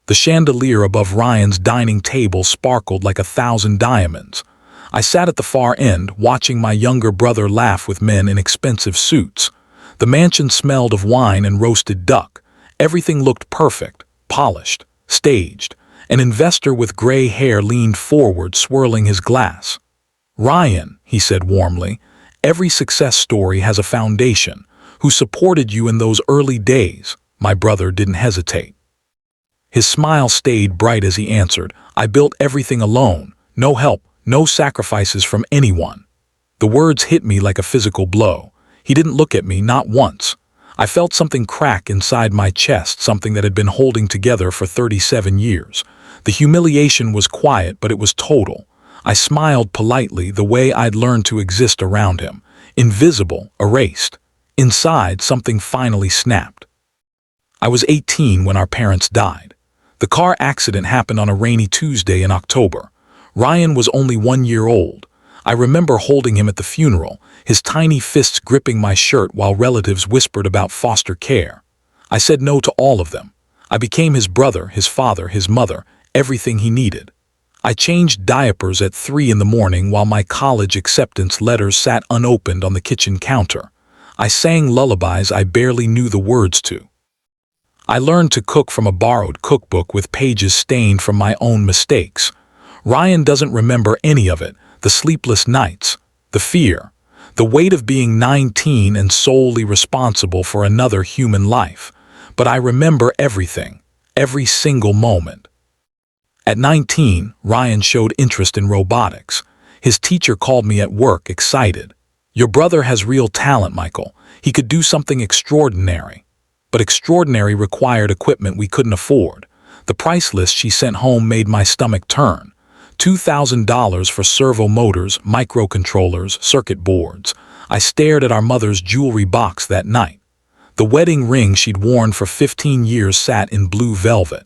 The chandelier above Ryan's dining table sparkled like 1,000 diamonds. I sat at the far end, watching my younger brother laugh with men in expensive suits. The mansion smelled of wine and roasted duck. Everything looked perfect, polished, staged. An investor with gray hair leaned forward, swirling his glass. "Ryan," he said warmly, "every success story has a foundation. Who supported you in those early days?" My brother didn't hesitate. His smile stayed bright as he answered, "I built everything alone. No help, no sacrifices from anyone." The words hit me like a physical blow. He didn't look at me, not once. I felt something crack inside my chest, something that had been holding together for 37 years. The humiliation was quiet, but it was total. I smiled politely, the way I'd learned to exist around him. Invisible, erased. Inside, something finally snapped. I was 18 when our parents died. The car accident happened on a rainy Tuesday in October. Ryan was only 1 year old. I remember holding him at the funeral, his tiny fists gripping my shirt while relatives whispered about foster care. I said no to all of them. I became his brother, his father, his mother, everything he needed. I changed diapers at 3 in the morning while my college acceptance letters sat unopened on the kitchen counter. I sang lullabies I barely knew the words to. I learned to cook from a borrowed cookbook with pages stained from my own mistakes. Ryan doesn't remember any of it, the sleepless nights, the fear, the weight of being 19 and solely responsible for another human life. But I remember everything, every single moment. At 19, Ryan showed interest in robotics. His teacher called me at work, excited. "Your brother has real talent, Michael. He could do something extraordinary." But extraordinary required equipment we couldn't afford. The price list she sent home made my stomach turn. $2,000 for servo motors, microcontrollers, circuit boards. I stared at our mother's jewelry box that night. The wedding ring she'd worn for 15 years sat in blue velvet.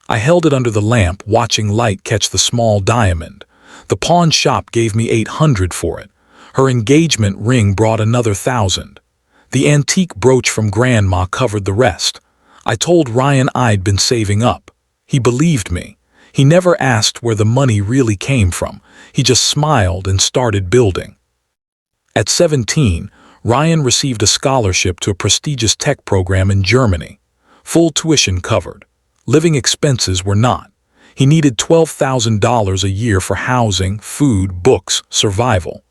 I held it under the lamp, watching light catch the small diamond. The pawn shop gave me $800 for it. Her engagement ring brought another $1,000. The antique brooch from Grandma covered the rest. I told Ryan I'd been saving up. He believed me. He never asked where the money really came from. He just smiled and started building. At 17, Ryan received a scholarship to a prestigious tech program in Germany. Full tuition covered. Living expenses were not. He needed $12,000 a year for housing, food, books, survival.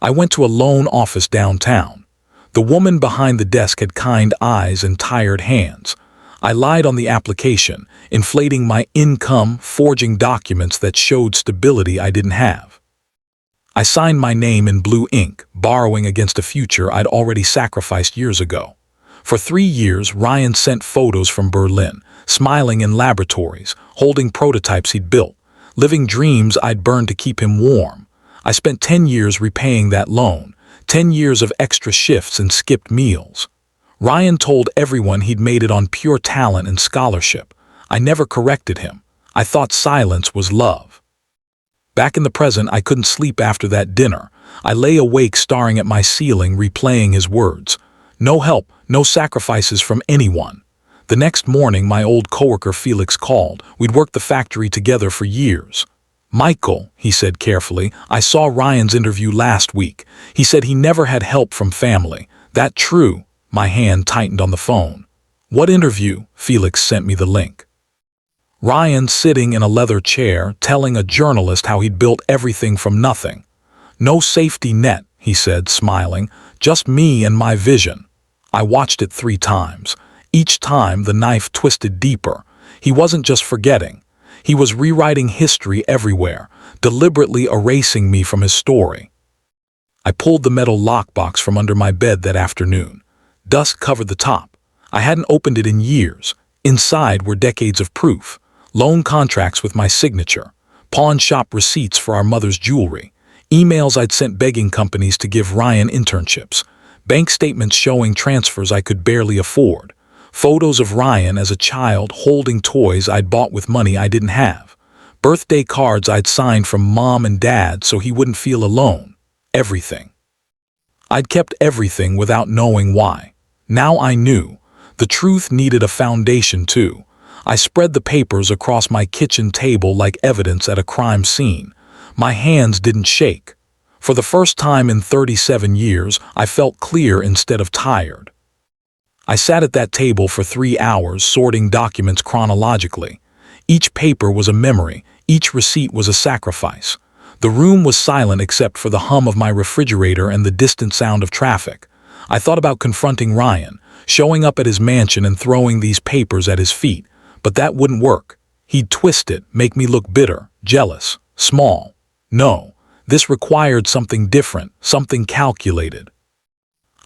I went to a lone office downtown. The woman behind the desk had kind eyes and tired hands. I lied on the application, inflating my income, forging documents that showed stability I didn't have. I signed my name in blue ink, borrowing against a future I'd already sacrificed years ago. For 3 years, Ryan sent photos from Berlin, smiling in laboratories, holding prototypes he'd built, living dreams I'd burned to keep him warm. I spent 10 years repaying that loan, 10 years of extra shifts and skipped meals. Ryan told everyone he'd made it on pure talent and scholarship. I never corrected him. I thought silence was love. Back in the present, I couldn't sleep after that dinner. I lay awake staring at my ceiling, replaying his words. No help, no sacrifices from anyone. The next morning, my old coworker Felix called. We'd worked the factory together for years. "Michael," he said carefully, "I saw Ryan's interview last week. He said he never had help from family. That true?" My hand tightened on the phone. "What interview?" Felix sent me the link. Ryan sitting in a leather chair, telling a journalist how he'd built everything from nothing. "No safety net," he said, smiling, "just me and my vision." I watched it 3 times. Each time, the knife twisted deeper. He wasn't just forgetting. He was rewriting history everywhere, deliberately erasing me from his story. I pulled the metal lockbox from under my bed that afternoon. Dust covered the top. I hadn't opened it in years. Inside were decades of proof. Loan contracts with my signature. Pawn shop receipts for our mother's jewelry. Emails I'd sent begging companies to give Ryan internships. Bank statements showing transfers I could barely afford. Photos of Ryan as a child holding toys I'd bought with money I didn't have. Birthday cards I'd signed from Mom and Dad so he wouldn't feel alone. Everything. I'd kept everything without knowing why. Now I knew. The truth needed a foundation too. I spread the papers across my kitchen table like evidence at a crime scene. My hands didn't shake. For the first time in 37 years, I felt clear instead of tired. I sat at that table for 3 hours, sorting documents chronologically. Each paper was a memory, each receipt was a sacrifice. The room was silent except for the hum of my refrigerator and the distant sound of traffic. I thought about confronting Ryan, showing up at his mansion and throwing these papers at his feet, but that wouldn't work. He'd twist it, make me look bitter, jealous, small. No, this required something different, something calculated.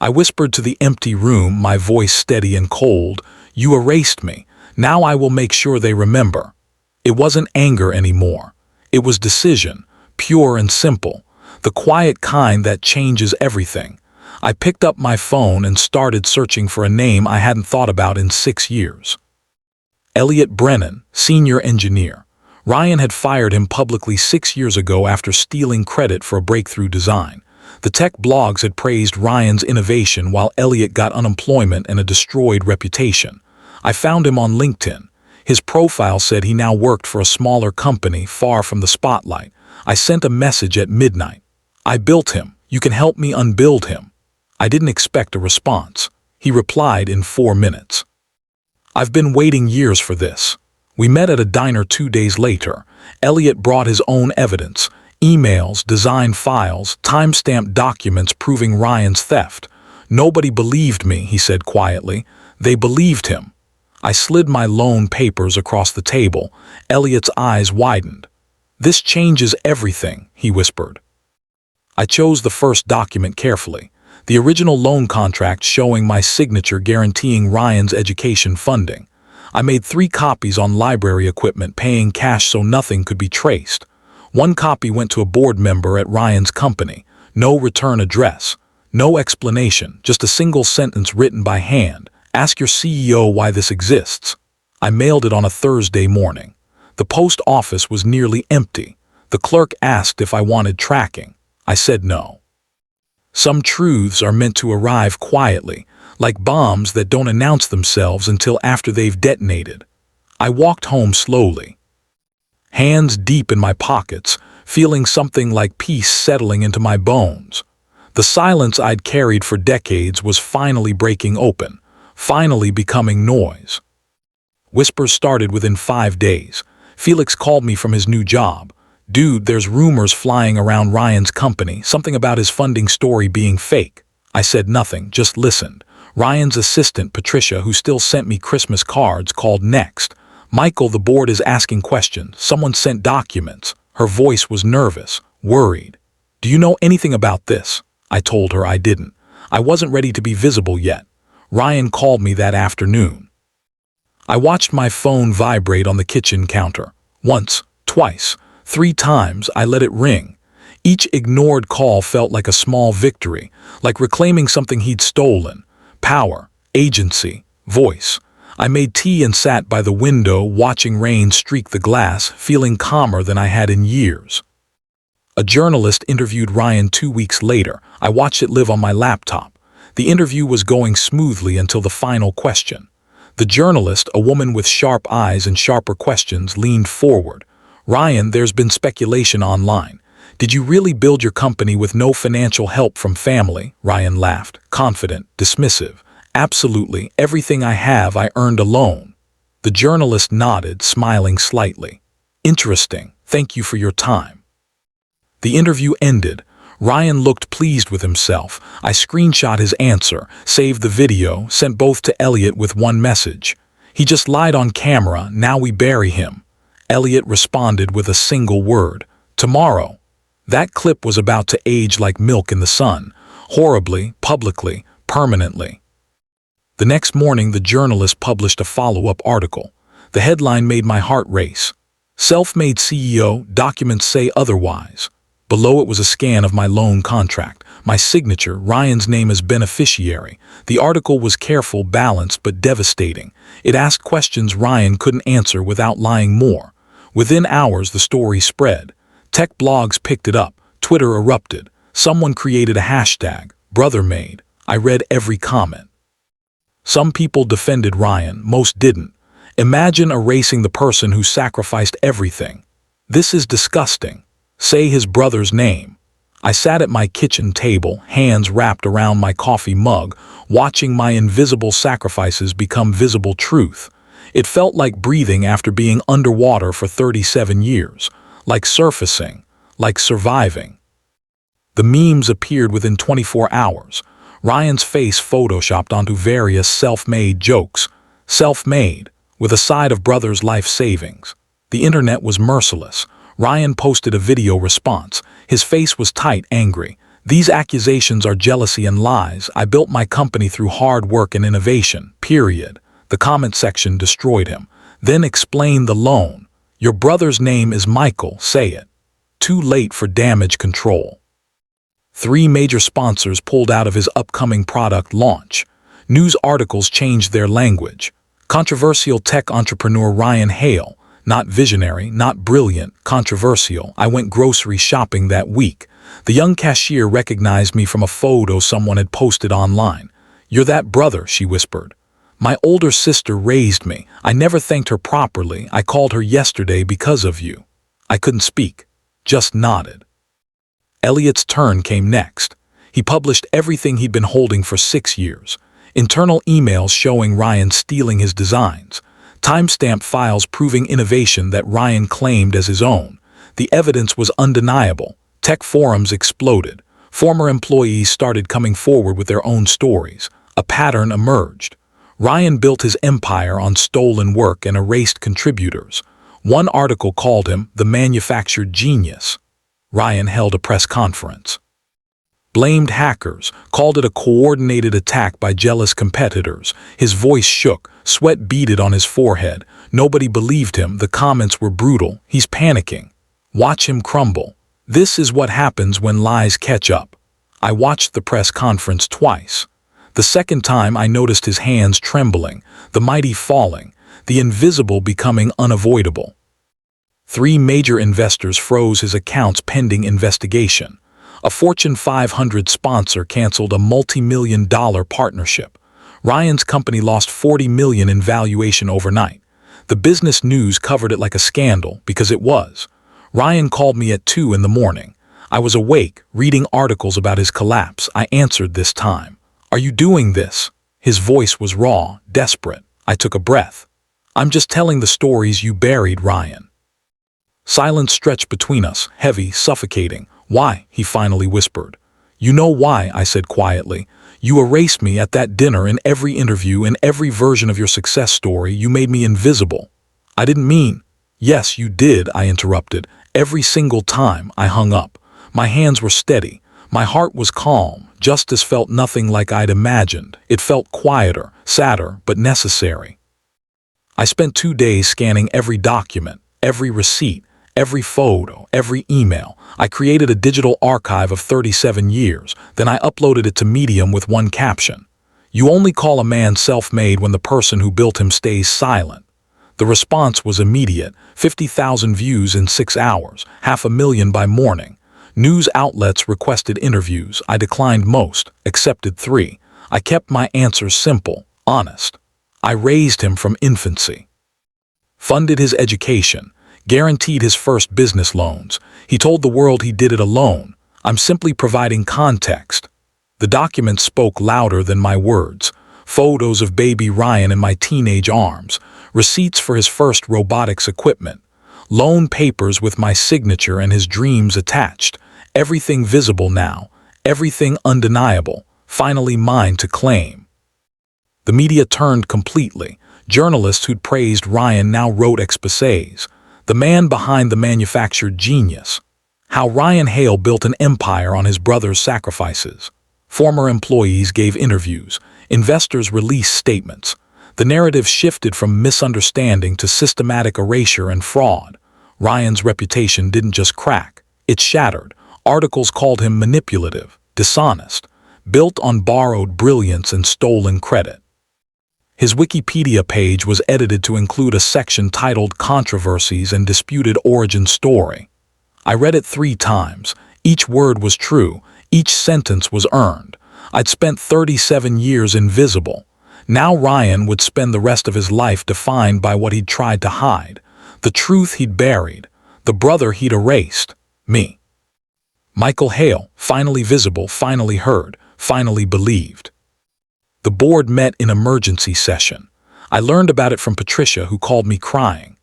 I whispered to the empty room, my voice steady and cold, "You erased me. Now I will make sure they remember." It wasn't anger anymore. It was decision, pure and simple, the quiet kind that changes everything. I picked up my phone and started searching for a name I hadn't thought about in 6 years. Elliot Brennan, senior engineer. Ryan had fired him publicly 6 years ago after stealing credit for a breakthrough design. The tech blogs had praised Ryan's innovation while Elliot got unemployment and a destroyed reputation. I found him on LinkedIn. His profile said he now worked for a smaller company far from the spotlight. I sent a message at midnight. "I built him. You can help me unbuild him." I didn't expect a response. He replied in 4 minutes. "I've been waiting years for this." We met at a diner 2 days later. Elliot brought his own evidence. Emails, design files, timestamped documents proving Ryan's theft. "Nobody believed me," he said quietly. "They believed him." I slid my loan papers across the table. Elliot's eyes widened. "This changes everything," he whispered. I chose the first document carefully. The original loan contract showing my signature guaranteeing Ryan's education funding. I made 3 copies on library equipment, paying cash so nothing could be traced. 1 copy went to a board member at Ryan's company. No return address. No explanation, just a single sentence written by hand. "Ask your CEO why this exists." I mailed it on a Thursday morning. The post office was nearly empty. The clerk asked if I wanted tracking. I said no. Some truths are meant to arrive quietly, like bombs that don't announce themselves until after they've detonated. I walked home slowly, hands deep in my pockets, feeling something like peace settling into my bones. The silence I'd carried for decades was finally breaking open, finally becoming noise. Whispers started within 5 days. Felix called me from his new job. "Dude, there's rumors flying around Ryan's company, something about his funding story being fake." I said nothing, just listened. Ryan's assistant, Patricia, who still sent me Christmas cards, called next. "Michael, the board is asking questions. Someone sent documents." Her voice was nervous, worried. "Do you know anything about this?" I told her I didn't. I wasn't ready to be visible yet. Ryan called me that afternoon. I watched my phone vibrate on the kitchen counter. Once, twice, 3 times I let it ring. Each ignored call felt like a small victory, like reclaiming something he'd stolen. Power, agency, voice. I made tea and sat by the window, watching rain streak the glass, feeling calmer than I had in years. A journalist interviewed Ryan 2 weeks later. I watched it live on my laptop. The interview was going smoothly until the final question. The journalist, a woman with sharp eyes and sharper questions, leaned forward. "Ryan, there's been speculation online. Did you really build your company with no financial help from family?" Ryan laughed, confident, dismissive. "Absolutely, everything I have I earned alone." The journalist nodded, smiling slightly. "Interesting, thank you for your time." The interview ended. Ryan looked pleased with himself. I screenshot his answer, saved the video, sent both to Elliot with one message. "He just lied on camera, now we bury him." Elliot responded with a single word: "Tomorrow." That clip was about to age like milk in the sun, horribly, publicly, permanently. The next morning, the journalist published a follow-up article. The headline made my heart race. "Self-made CEO, documents say otherwise." Below it was a scan of my loan contract, my signature, Ryan's name as beneficiary. The article was careful, balanced, but devastating. It asked questions Ryan couldn't answer without lying more. Within hours, the story spread. Tech blogs picked it up. Twitter erupted. Someone created a hashtag, #BrotherMade. I read every comment. Some people defended Ryan, most didn't. Imagine erasing the person who sacrificed everything. This is disgusting. Say his brother's name. I sat at my kitchen table, hands wrapped around my coffee mug, watching my invisible sacrifices become visible truth. It felt like breathing after being underwater for 37 years, like surfacing, like surviving. The memes appeared within 24 hours. Ryan's face photoshopped onto various self-made jokes. Self-made, with a side of brother's life savings. The internet was merciless. Ryan posted a video response. His face was tight, angry. These accusations are jealousy and lies. I built my company through hard work and innovation, period. The comment section destroyed him. Then explain the loan. Your brother's name is Michael, say it. Too late for damage control. 3 major sponsors pulled out of his upcoming product launch. News articles changed their language. Controversial tech entrepreneur Ryan Hale. Not visionary, not brilliant, controversial. I went grocery shopping that week. The young cashier recognized me from a photo someone had posted online. You're that brother, she whispered. My older sister raised me. I never thanked her properly. I called her yesterday because of you. I couldn't speak, just nodded. Elliot's turn came next. He published everything he'd been holding for 6 years. Internal emails showing Ryan stealing his designs. Timestamp files proving innovation that Ryan claimed as his own. The evidence was undeniable. Tech forums exploded. Former employees started coming forward with their own stories. A pattern emerged. Ryan built his empire on stolen work and erased contributors. One article called him the manufactured genius. Ryan held a press conference. Blamed hackers, called it a coordinated attack by jealous competitors. His voice shook, sweat beaded on his forehead. Nobody believed him. The comments were brutal. He's panicking. Watch him crumble. This is what happens when lies catch up. I watched the press conference twice. The second time I noticed his hands trembling, the mighty falling, the invisible becoming unavoidable. 3 major investors froze his accounts pending investigation. A Fortune 500 sponsor canceled a multi-million-dollar partnership. Ryan's company lost $40 million in valuation overnight. The business news covered it like a scandal, because it was. Ryan called me at 2 in the morning. I was awake, reading articles about his collapse. I answered this time. Are you doing this? His voice was raw, desperate. I took a breath. I'm just telling the stories you buried, Ryan. Silence stretched between us, heavy, suffocating. Why? He finally whispered. You know why, I said quietly. You erased me at that dinner, in every interview, in every version of your success story. You made me invisible. I didn't mean. Yes, you did, I interrupted. Every single time. I hung up. My hands were steady. My heart was calm. Justice felt nothing like I'd imagined. It felt quieter, sadder, but necessary. I spent 2 days scanning every document, every receipt, every photo, every email. I created a digital archive of 37 years. Then I uploaded it to Medium with one caption. You only call a man self-made when the person who built him stays silent. The response was immediate. 50,000 views in 6 hours, 500,000 by morning. News outlets requested interviews. I declined most, accepted 3. I kept my answers simple, honest. I raised him from infancy. Funded his education. Guaranteed his first business loans. He told the world he did it alone. I'm simply providing context. The documents spoke louder than my words. Photos of baby Ryan in my teenage arms. Receipts for his first robotics equipment. Loan papers with my signature and his dreams attached. Everything visible now. Everything undeniable. Finally mine to claim. The media turned completely. Journalists who'd praised Ryan now wrote exposés. The man behind the manufactured genius. How Ryan Hale built an empire on his brother's sacrifices. Former employees gave interviews. Investors released statements. The narrative shifted from misunderstanding to systematic erasure and fraud. Ryan's reputation didn't just crack. It shattered. Articles called him manipulative, dishonest, built on borrowed brilliance and stolen credit. His Wikipedia page was edited to include a section titled Controversies and Disputed Origin Story. I read it 3 times. Each word was true. Each sentence was earned. I'd spent 37 years invisible. Now Ryan would spend the rest of his life defined by what he'd tried to hide, the truth he'd buried, the brother he'd erased, me. Michael Hale, finally visible, finally heard, finally believed. The board met in emergency session. I learned about it from Patricia, who called me crying.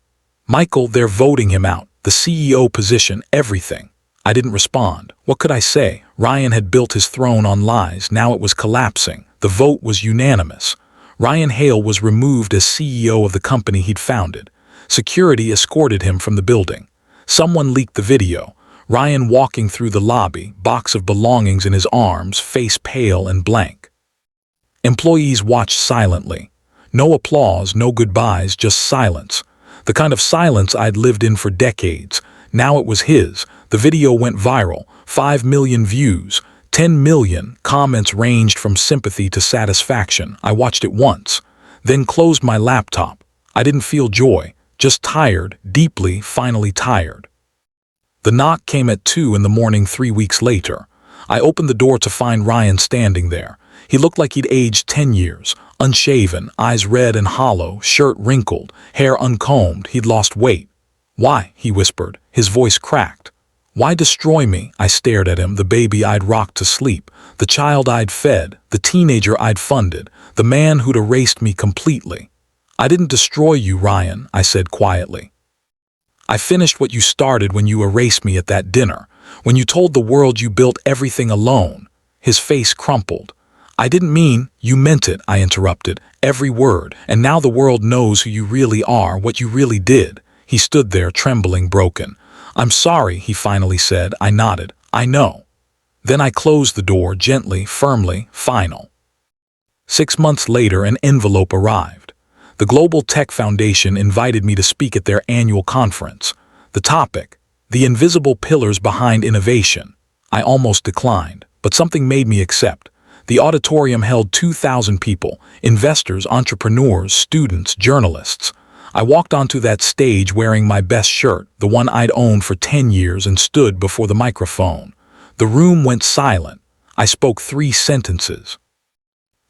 Michael, they're voting him out, the CEO position, everything. I didn't respond. What could I say? Ryan had built his throne on lies, now it was collapsing. The vote was unanimous. Ryan Hale was removed as CEO of the company he'd founded. Security escorted him from the building. Someone leaked the video. Ryan walking through the lobby, box of belongings in his arms, face pale and blank. Employees watched silently. No applause, no goodbyes, just silence. The kind of silence I'd lived in for decades. Now it was his. The video went viral. 5 million views. 10 million. Comments ranged from sympathy to satisfaction. I watched it once, then closed my laptop. I didn't feel joy, just tired, deeply, finally tired. The knock came at 2 in the morning 3 weeks later. I opened the door to find Ryan standing there. He looked like he'd aged 10 years, unshaven, eyes red and hollow, shirt wrinkled, hair uncombed. He'd lost weight. "Why?" he whispered, his voice cracked. "Why destroy me?" I stared at him, the baby I'd rocked to sleep, the child I'd fed, the teenager I'd funded, the man who'd erased me completely. "I didn't destroy you, Ryan," I said quietly. "I finished what you started when you erased me at that dinner, when you told the world you built everything alone." His face crumpled. "I didn't mean, you meant it," I interrupted, every word, "and now the world knows who you really are, what you really did." He stood there, trembling, broken. "I'm sorry," he finally said. I nodded. "I know." Then I closed the door, gently, firmly, final. 6 months later, an envelope arrived. The Global Tech Foundation invited me to speak at their annual conference. The topic: the invisible pillars behind innovation. I almost declined, but something made me accept. The auditorium held 2,000 people, investors, entrepreneurs, students, journalists. I walked onto that stage wearing my best shirt, the one I'd owned for 10 years, and stood before the microphone. The room went silent. I spoke 3 sentences.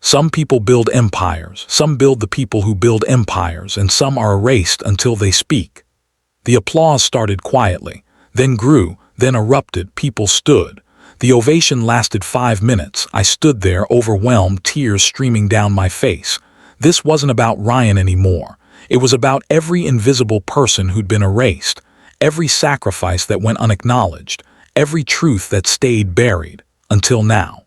Some people build empires, some build the people who build empires, and some are erased until they speak. The applause started quietly, then grew, then erupted. People stood. The ovation lasted 5 minutes. I stood there, overwhelmed, tears streaming down my face. This wasn't about Ryan anymore. It was about every invisible person who'd been erased, every sacrifice that went unacknowledged, every truth that stayed buried, until now.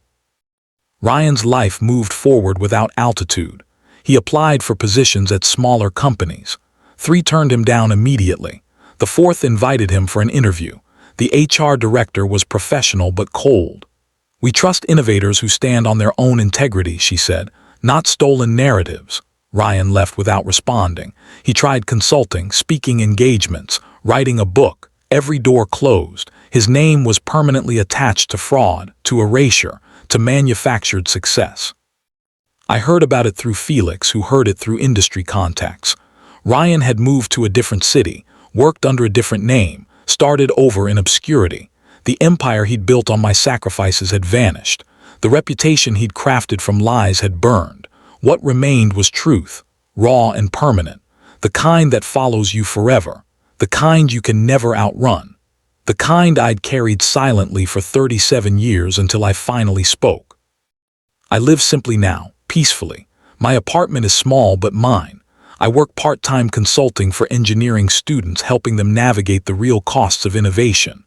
Ryan's life moved forward without altitude. He applied for positions at smaller companies. 3 turned him down immediately. The 4th invited him for an interview. The HR director was professional but cold. "We trust innovators who stand on their own integrity," she said, "not stolen narratives." Ryan left without responding. He tried consulting, speaking engagements, writing a book. Every door closed. His name was permanently attached to fraud, to erasure, to manufactured success. I heard about it through Felix, who heard it through industry contacts. Ryan had moved to a different city, worked under a different name, started over in obscurity. The empire he'd built on my sacrifices had vanished. The reputation he'd crafted from lies had burned. What remained was truth, raw and permanent, the kind that follows you forever, the kind you can never outrun, the kind I'd carried silently for 37 years until I finally spoke. I live simply now, peacefully. My apartment is small but mine. I work part-time consulting for engineering students, helping them navigate the real costs of innovation.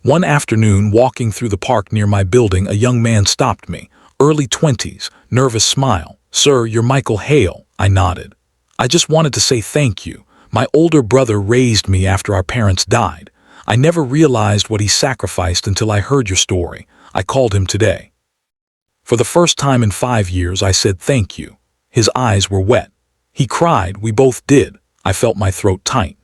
One afternoon, walking through the park near my building, a young man stopped me, early 20s, nervous smile. "Sir, you're Michael Hale." I nodded. "I just wanted to say thank you. My older brother raised me after our parents died. I never realized what he sacrificed until I heard your story. I called him today." For the first time in 5 years, I said thank you. His eyes were wet. He cried. We both did. I felt my throat tight.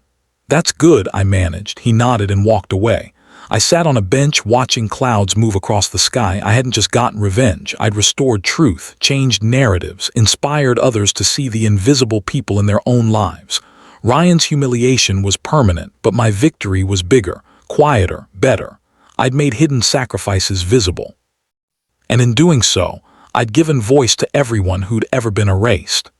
"That's good," I managed. He nodded and walked away. I sat on a bench watching clouds move across the sky. I hadn't just gotten revenge. I'd restored truth, changed narratives, inspired others to see the invisible people in their own lives. Ryan's humiliation was permanent, but my victory was bigger, quieter, better. I'd made hidden sacrifices visible. And in doing so, I'd given voice to everyone who'd ever been erased.